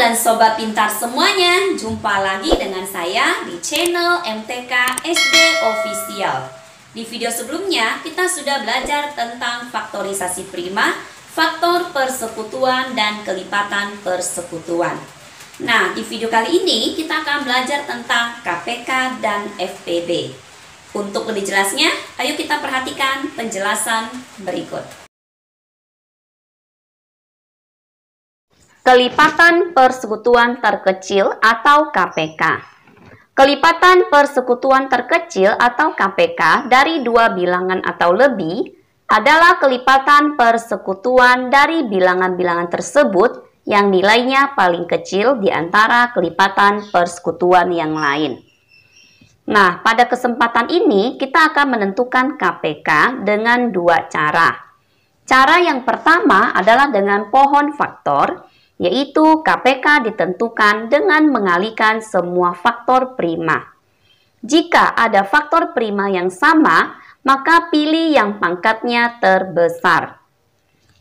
dan sobat pintar semuanya, jumpa lagi dengan saya di channel MTK SD Official. Di video sebelumnya kita sudah belajar tentang faktorisasi prima, faktor persekutuan dan kelipatan persekutuan. Nah, di video kali ini kita akan belajar tentang KPK dan FPB. Untuk lebih jelasnya, ayo kita perhatikan penjelasan berikut. Kelipatan persekutuan terkecil atau KPK. Kelipatan persekutuan terkecil atau KPK dari dua bilangan atau lebih adalah kelipatan persekutuan dari bilangan-bilangan tersebut yang nilainya paling kecil di antara kelipatan persekutuan yang lain. Nah, pada kesempatan ini kita akan menentukan KPK dengan dua cara. Cara yang pertama adalah dengan pohon faktor, yaitu KPK ditentukan dengan mengalihkan semua faktor prima. Jika ada faktor prima yang sama, maka pilih yang pangkatnya terbesar.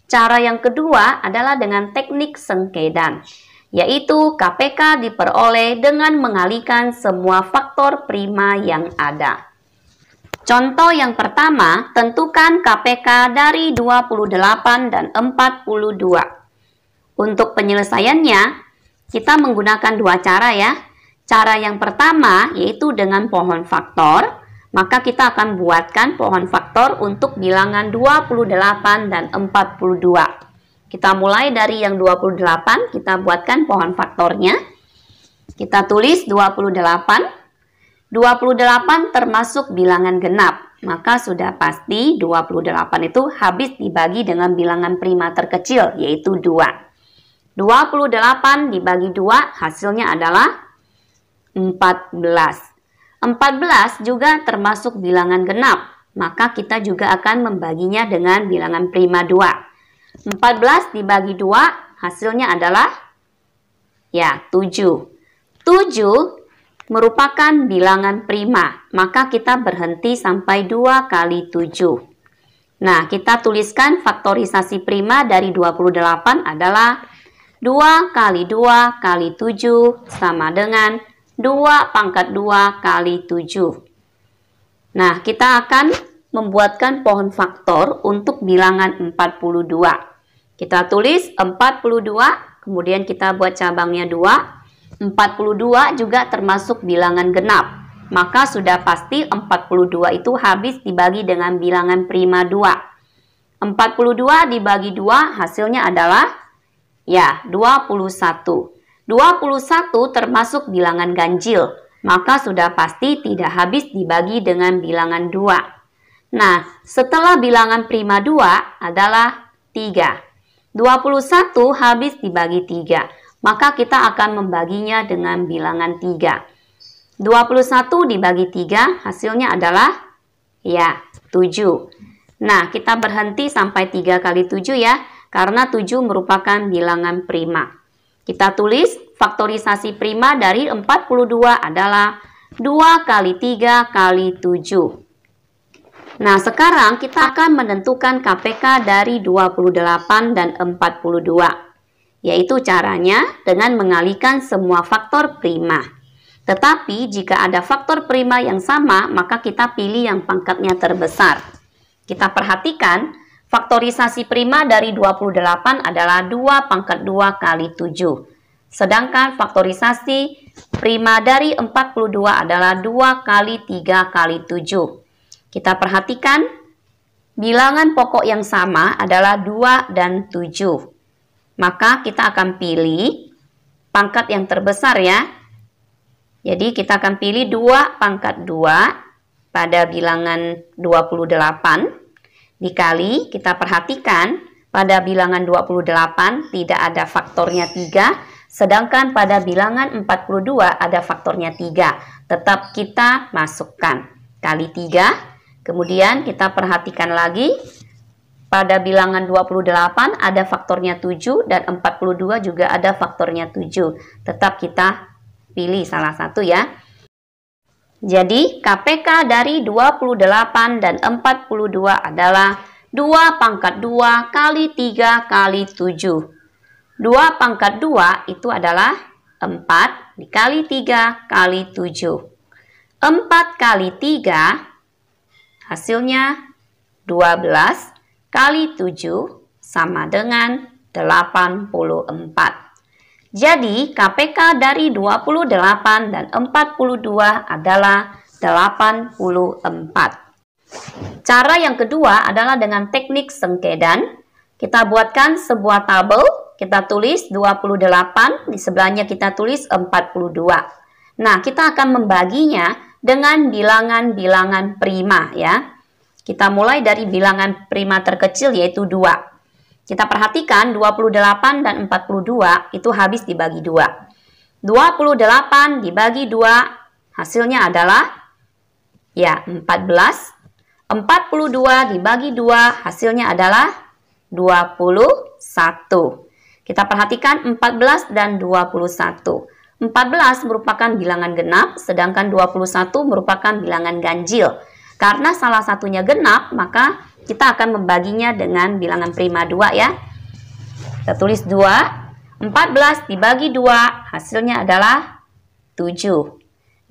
Cara yang kedua adalah dengan teknik sengkedan, yaitu KPK diperoleh dengan mengalihkan semua faktor prima yang ada. Contoh yang pertama, tentukan KPK dari 28 dan 42. Untuk penyelesaiannya, kita menggunakan dua cara ya. Cara yang pertama yaitu dengan pohon faktor, maka kita akan buatkan pohon faktor untuk bilangan 28 dan 42. Kita mulai dari yang 28, kita buatkan pohon faktornya. Kita tulis 28. 28 termasuk bilangan genap, maka sudah pasti 28 itu habis dibagi dengan bilangan prima terkecil, yaitu 2. 28 dibagi 2 hasilnya adalah 14. 14 juga termasuk bilangan genap, maka kita juga akan membaginya dengan bilangan prima 2. 14 dibagi 2 hasilnya adalah 7. 7 merupakan bilangan prima, maka kita berhenti sampai 2 kali 7. Nah, kita tuliskan faktorisasi prima dari 28 adalah 2 kali 2 kali 7 sama dengan 2 pangkat 2 kali 7. Nah, kita akan membuatkan pohon faktor untuk bilangan 42. Kita tulis 42, kemudian kita buat cabangnya 2. 42 juga termasuk bilangan genap. Maka sudah pasti 42 itu habis dibagi dengan bilangan prima 2. 42 dibagi 2 hasilnya adalah 21. 21 termasuk bilangan ganjil, maka sudah pasti tidak habis dibagi dengan bilangan 2. Nah, setelah bilangan prima 2 adalah 3. 21 habis dibagi 3, maka kita akan membaginya dengan bilangan 3. 21 dibagi 3 hasilnya adalah 7. Nah, kita berhenti sampai 3 kali 7 ya. Karena 7 merupakan bilangan prima. Kita tulis faktorisasi prima dari 42 adalah 2 kali 3 kali 7. Nah, sekarang kita akan menentukan KPK dari 28 dan 42. Yaitu caranya dengan mengalihkan semua faktor prima. Tetapi jika ada faktor prima yang sama, maka kita pilih yang pangkatnya terbesar. Kita perhatikan, faktorisasi prima dari 28 adalah 2 pangkat 2 kali 7. Sedangkan faktorisasi prima dari 42 adalah 2 kali 3 kali 7. Kita perhatikan, bilangan pokok yang sama adalah 2 dan 7. Maka kita akan pilih pangkat yang terbesar ya. Jadi kita akan pilih 2 pangkat 2 pada bilangan 28. Dikali, kita perhatikan pada bilangan 28 tidak ada faktornya 3, sedangkan pada bilangan 42 ada faktornya 3. Tetap kita masukkan kali 3, kemudian kita perhatikan lagi pada bilangan 28 ada faktornya 7 dan 42 juga ada faktornya 7. Tetap kita pilih salah satu ya. Jadi, KPK dari 28 dan 42 adalah 2 pangkat 2 kali 3 kali 7. 2 pangkat 2 itu adalah 4 dikali 3 kali 7. 4 kali 3 hasilnya 12 kali 7 sama dengan 84. Jadi KPK dari 28 dan 42 adalah 84. Cara yang kedua adalah dengan teknik sengkedan. Kita buatkan sebuah tabel, kita tulis 28, di sebelahnya kita tulis 42. Nah, kita akan membaginya dengan bilangan-bilangan prima ya. Kita mulai dari bilangan prima terkecil yaitu 2. Kita perhatikan 28 dan 42 itu habis dibagi 2. 28 dibagi 2 hasilnya adalah ya 14. 42 dibagi 2 hasilnya adalah 21. Kita perhatikan 14 dan 21. 14 merupakan bilangan genap, sedangkan 21 merupakan bilangan ganjil. Karena salah satunya genap, maka kita akan membaginya dengan bilangan prima 2 ya. Kita tulis 2. 14 dibagi 2 hasilnya adalah 7.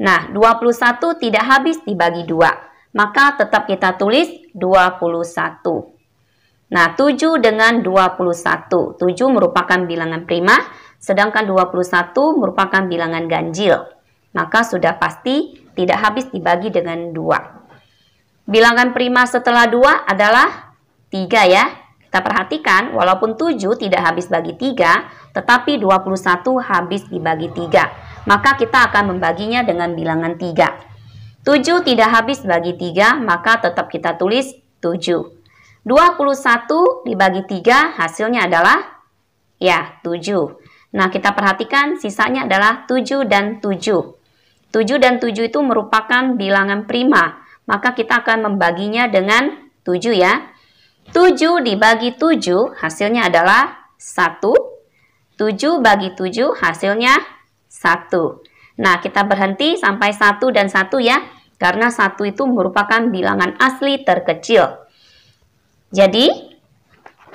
Nah, 21 tidak habis dibagi 2. Maka tetap kita tulis 21. Nah, 7 dengan 21. 7 merupakan bilangan prima, sedangkan 21 merupakan bilangan ganjil. Maka sudah pasti tidak habis dibagi dengan 2. Bilangan prima setelah 2 adalah 3 ya. Kita perhatikan walaupun 7 tidak habis bagi 3, tetapi 21 habis dibagi 3. Maka kita akan membaginya dengan bilangan 3. 7 tidak habis bagi 3, maka tetap kita tulis 7. 21 dibagi 3 hasilnya adalah ya 7. Nah, kita perhatikan sisanya adalah 7 dan 7. 7 dan 7 itu merupakan bilangan prima. Maka kita akan membaginya dengan 7 ya. 7 dibagi 7 hasilnya adalah 1. 7 bagi 7 hasilnya 1. Nah, kita berhenti sampai 1 dan 1 ya. Karena 1 itu merupakan bilangan asli terkecil. Jadi,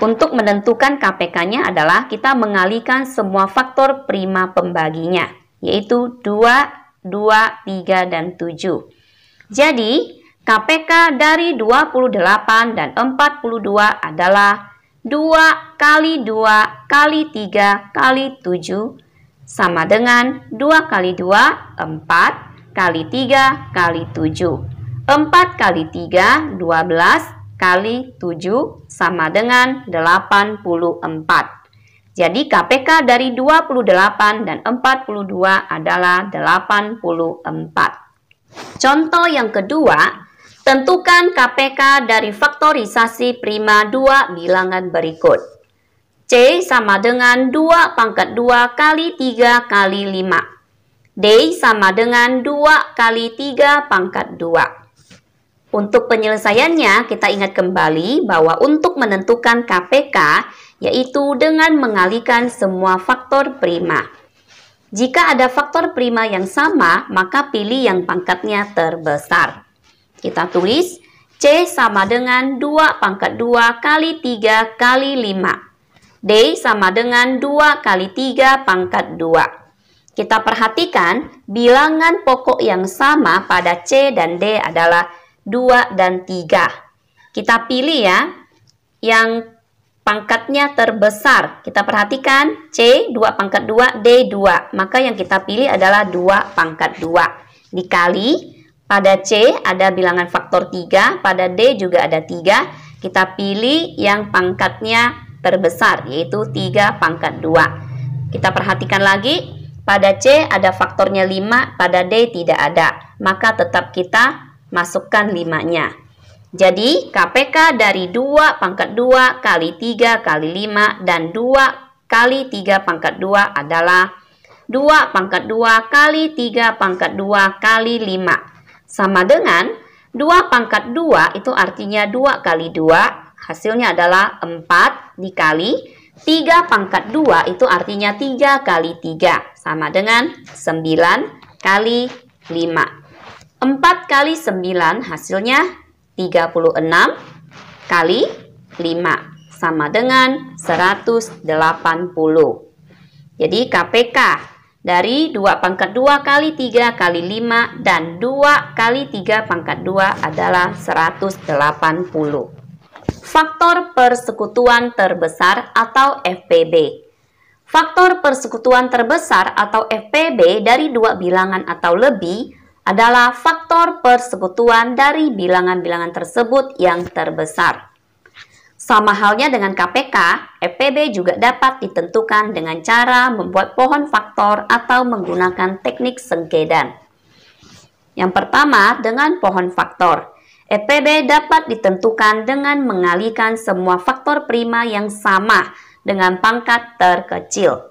untuk menentukan KPK-nya adalah kita mengalihkan semua faktor prima pembaginya. Yaitu 2, 2, 3, dan 7. Jadi, KPK dari 28 dan 42 adalah 2 kali 2 kali 3 kali 7 sama dengan 2 kali 2, 4 kali 3 kali 7. 4 kali 3, 12 kali 7 sama dengan 84. Jadi KPK dari 28 dan 42 adalah 84. Contoh yang kedua, tentukan KPK dari faktorisasi prima 2 bilangan berikut. C sama dengan 2 pangkat 2 kali 3 kali 5. D sama dengan 2 kali 3 pangkat 2. Untuk penyelesaiannya, kita ingat kembali bahwa untuk menentukan KPK, yaitu dengan mengalihkan semua faktor prima. Jika ada faktor prima yang sama, maka pilih yang pangkatnya terbesar. Kita tulis C sama dengan 2 pangkat 2 kali 3 kali 5. D sama dengan 2 kali 3 pangkat 2. Kita perhatikan bilangan pokok yang sama pada C dan D adalah 2 dan 3. Kita pilih ya yang pangkatnya terbesar. Kita perhatikan C 2 pangkat 2, D 2. Maka yang kita pilih adalah 2 pangkat 2. Dikali pada C ada bilangan faktor 3, pada D juga ada 3. Kita pilih yang pangkatnya terbesar yaitu 3 pangkat 2. Kita perhatikan lagi pada C ada faktornya 5, pada D tidak ada. Maka tetap kita masukkan 5-nya. Jadi, KPK dari 2 pangkat 2 kali 3 kali 5 dan 2 kali 3 pangkat 2 adalah 2 pangkat 2 kali 3 pangkat 2 kali 5. Sama dengan 2 pangkat 2 itu artinya 2 kali 2, hasilnya adalah 4 dikali 3 pangkat 2 itu artinya 3 kali 3, sama dengan 9 kali 5. 4 kali 9 hasilnya 36 kali 5 sama dengan 180. Jadi KPK dari 2 pangkat 2 kali 3 kali 5 dan 2 kali 3 pangkat 2 adalah 180. Faktor persekutuan terbesar atau FPB. Faktor persekutuan terbesar atau FPB dari dua bilangan atau lebih adalah faktor persekutuan dari bilangan-bilangan tersebut yang terbesar. Sama halnya dengan KPK, FPB juga dapat ditentukan dengan cara membuat pohon faktor atau menggunakan teknik sengkedan. Yang pertama, dengan pohon faktor. FPB dapat ditentukan dengan mengalihkan semua faktor prima yang sama dengan pangkat terkecil.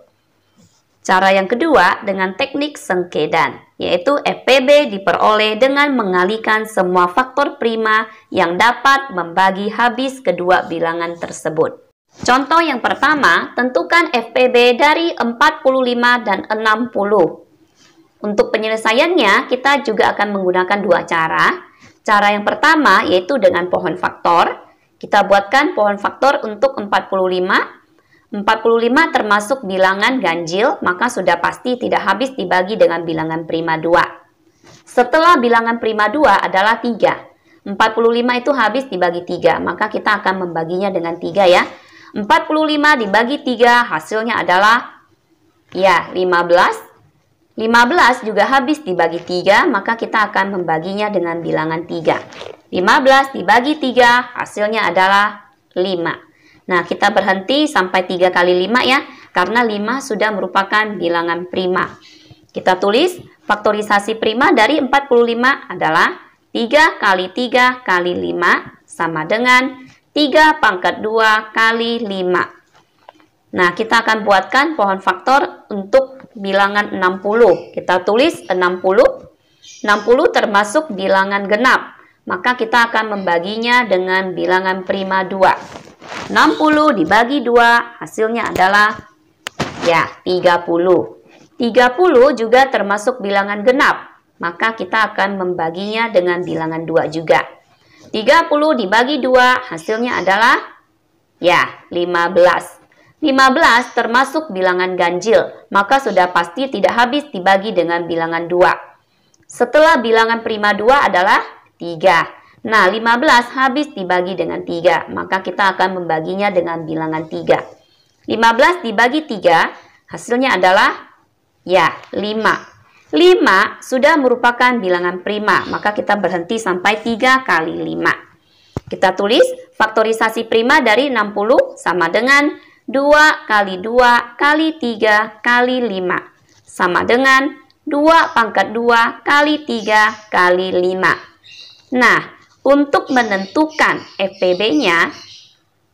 Cara yang kedua dengan teknik sengkedan, yaitu FPB diperoleh dengan mengalihkan semua faktor prima yang dapat membagi habis kedua bilangan tersebut. Contoh yang pertama, tentukan FPB dari 45 dan 60. Untuk penyelesaiannya, kita juga akan menggunakan dua cara. Cara yang pertama yaitu dengan pohon faktor. Kita buatkan pohon faktor untuk 45. 45 termasuk bilangan ganjil, maka sudah pasti tidak habis dibagi dengan bilangan prima 2. Setelah bilangan prima 2 adalah 3. 45 itu habis dibagi 3, maka kita akan membaginya dengan 3 ya. 45 dibagi 3 hasilnya adalah ya 15. 15 juga habis dibagi 3, maka kita akan membaginya dengan bilangan 3. 15 dibagi 3 hasilnya adalah 5. Nah, kita berhenti sampai 3 kali 5 ya, karena 5 sudah merupakan bilangan prima. Kita tulis faktorisasi prima dari 45 adalah 3 kali 3 kali 5 sama dengan 3 pangkat 2 kali 5. Nah, kita akan buatkan pohon faktor untuk bilangan 60. Kita tulis 60. 60 termasuk bilangan genap, maka kita akan membaginya dengan bilangan prima 2. 60 dibagi 2 hasilnya adalah ya 30. 30 juga termasuk bilangan genap, maka kita akan membaginya dengan bilangan 2 juga. 30 dibagi 2 hasilnya adalah ya 15. 15 termasuk bilangan ganjil, maka sudah pasti tidak habis dibagi dengan bilangan 2. Setelah bilangan prima 2 adalah 3. Nah, 15 habis dibagi dengan 3, maka kita akan membaginya dengan bilangan 3. 15 dibagi 3, hasilnya adalah ya 5. 5 sudah merupakan bilangan prima, maka kita berhenti sampai 3 kali 5. Kita tulis faktorisasi prima dari 60 sama dengan 2 kali 2 kali 3 kali 5 sama dengan 2 pangkat 2 kali 3 kali 5. Nah, untuk menentukan FPB-nya,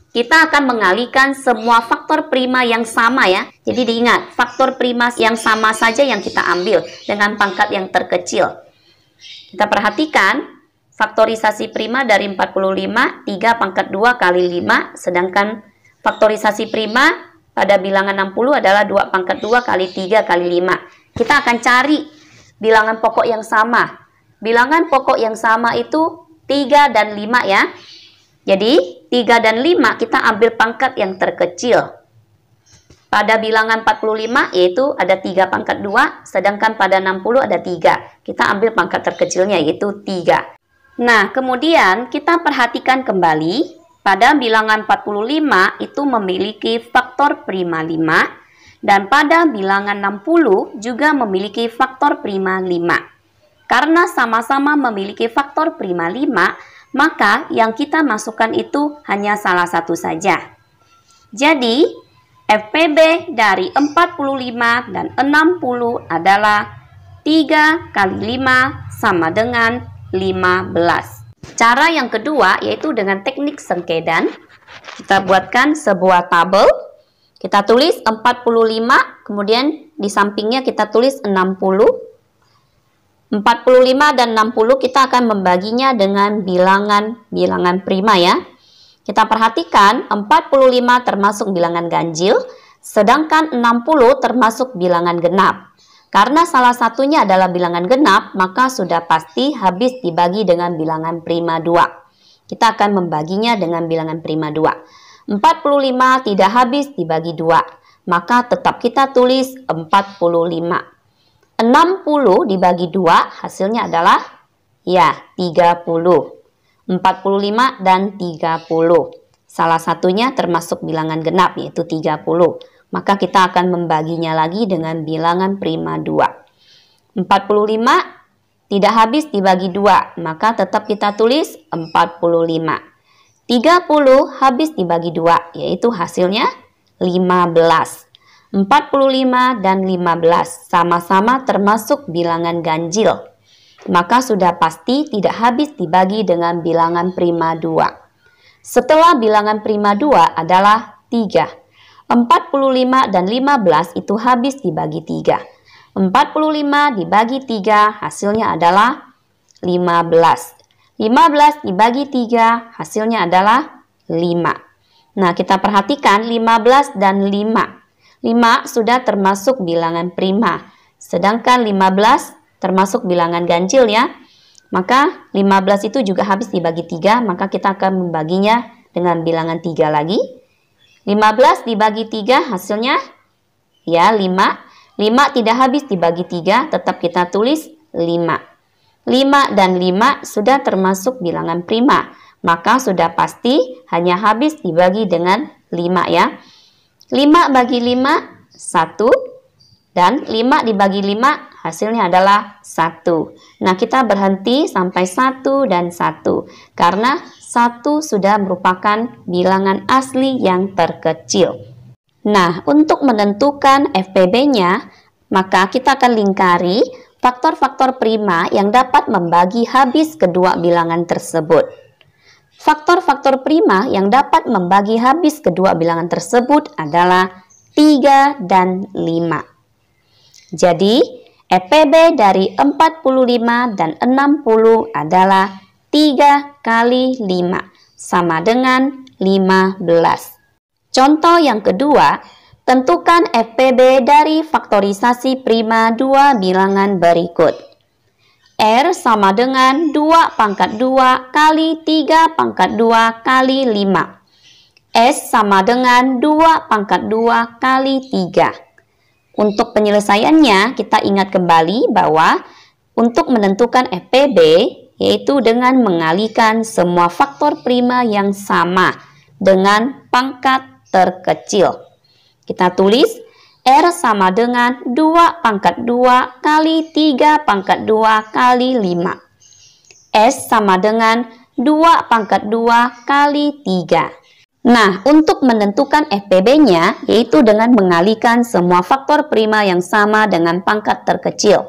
kita akan mengalihkan semua faktor prima yang sama ya. Jadi diingat, faktor prima yang sama saja yang kita ambil dengan pangkat yang terkecil. Kita perhatikan, faktorisasi prima dari 45, 3 pangkat 2 kali 5, sedangkan faktorisasi prima pada bilangan 60 adalah 2 pangkat 2 kali 3 kali 5. Kita akan cari bilangan pokok yang sama. Bilangan pokok yang sama itu 3 dan 5 ya. Jadi 3 dan 5 kita ambil pangkat yang terkecil. Pada bilangan 45 yaitu ada 3 pangkat 2, sedangkan pada 60 ada 3. Kita ambil pangkat terkecilnya yaitu 3. Nah, kemudian kita perhatikan kembali pada bilangan 45 itu memiliki faktor prima 5 dan pada bilangan 60 juga memiliki faktor prima 5. Karena sama-sama memiliki faktor prima 5, maka yang kita masukkan itu hanya salah satu saja. Jadi, FPB dari 45 dan 60 adalah 3 kali 5 sama dengan 15. Cara yang kedua yaitu dengan teknik sengkedan. Kita buatkan sebuah tabel. Kita tulis 45, kemudian di sampingnya kita tulis 60. 45 dan 60 kita akan membaginya dengan bilangan prima ya. Kita perhatikan 45 termasuk bilangan ganjil, sedangkan 60 termasuk bilangan genap. Karena salah satunya adalah bilangan genap, maka sudah pasti habis dibagi dengan bilangan prima 2. Kita akan membaginya dengan bilangan prima 2. 45 tidak habis dibagi 2. maka tetap kita tulis 45. 60 dibagi 2 hasilnya adalah ya 30. 45 dan 30. Salah satunya termasuk bilangan genap yaitu 30. Maka kita akan membaginya lagi dengan bilangan prima 2. 45 tidak habis dibagi 2, maka tetap kita tulis 45. 30 habis dibagi 2, yaitu hasilnya 15. 45 dan 15 sama-sama termasuk bilangan ganjil. Maka sudah pasti tidak habis dibagi dengan bilangan prima 2. Setelah bilangan prima 2 adalah 3. 45 dan 15 itu habis dibagi 3. 45 dibagi 3 hasilnya adalah 15. 15 dibagi 3 hasilnya adalah 5. Nah, kita perhatikan 15 dan 5. 5 sudah termasuk bilangan prima. Sedangkan 15 termasuk bilangan ganjil ya. Maka 15 itu juga habis dibagi 3, maka kita akan membaginya dengan bilangan 3 lagi. 15 dibagi 3 hasilnya ya 5. 5 tidak habis dibagi 3, tetap kita tulis 5. 5 dan 5 sudah termasuk bilangan prima, maka sudah pasti hanya habis dibagi dengan 5 ya. 5 bagi 5, 1. Dan 5 dibagi 5 hasilnya adalah 1. Nah, kita berhenti sampai 1 dan 1. Karena 1 sudah merupakan bilangan asli yang terkecil. Nah, untuk menentukan FPB-nya, maka kita akan lingkari faktor-faktor prima yang dapat membagi habis kedua bilangan tersebut. Faktor-faktor prima yang dapat membagi habis kedua bilangan tersebut adalah 3 dan 5. Jadi, FPB dari 45 dan 60 adalah 3 kali 5, sama dengan 15. Contoh yang kedua, tentukan FPB dari faktorisasi prima 2 bilangan berikut. R sama dengan 2 pangkat 2 kali 3 pangkat 2 kali 5. S sama dengan 2 pangkat 2 kali 3. Untuk penyelesaiannya, kita ingat kembali bahwa untuk menentukan FPB, yaitu dengan mengalihkan semua faktor prima yang sama dengan pangkat terkecil. Kita tulis R sama dengan 2 pangkat 2 kali 3 pangkat 2 kali 5. S sama dengan 2 pangkat 2 kali 3. Nah, untuk menentukan FPB-nya, yaitu dengan mengalihkan semua faktor prima yang sama dengan pangkat terkecil.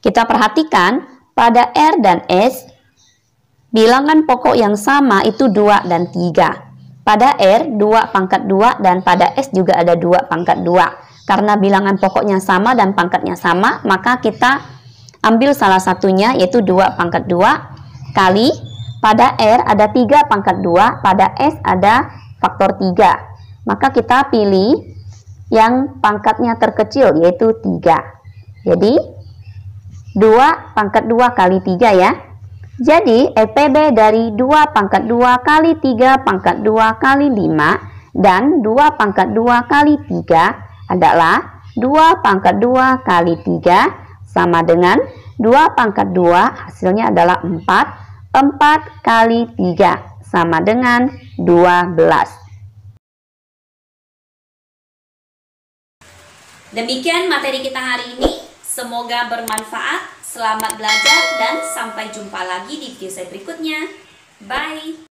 Kita perhatikan, pada R dan S, bilangan pokok yang sama itu 2 dan 3. Pada R 2 pangkat 2 dan pada S juga ada 2 pangkat 2. Karena bilangan pokoknya sama dan pangkatnya sama, maka kita ambil salah satunya yaitu 2 pangkat 2 kali pada R ada 3 pangkat 2, pada S ada faktor 3. Maka kita pilih yang pangkatnya terkecil yaitu 3. Jadi 2 pangkat 2 kali 3 ya. Jadi, FPB dari 2 pangkat 2 kali 3 pangkat 2 kali 5 dan 2 pangkat 2 kali 3 adalah 2 pangkat 2 kali 3 sama dengan 2 pangkat 2 hasilnya adalah 4. 4 kali 3 sama dengan 12. Demikian materi kita hari ini. Semoga bermanfaat. Selamat belajar dan sampai jumpa lagi di video saya berikutnya. Bye!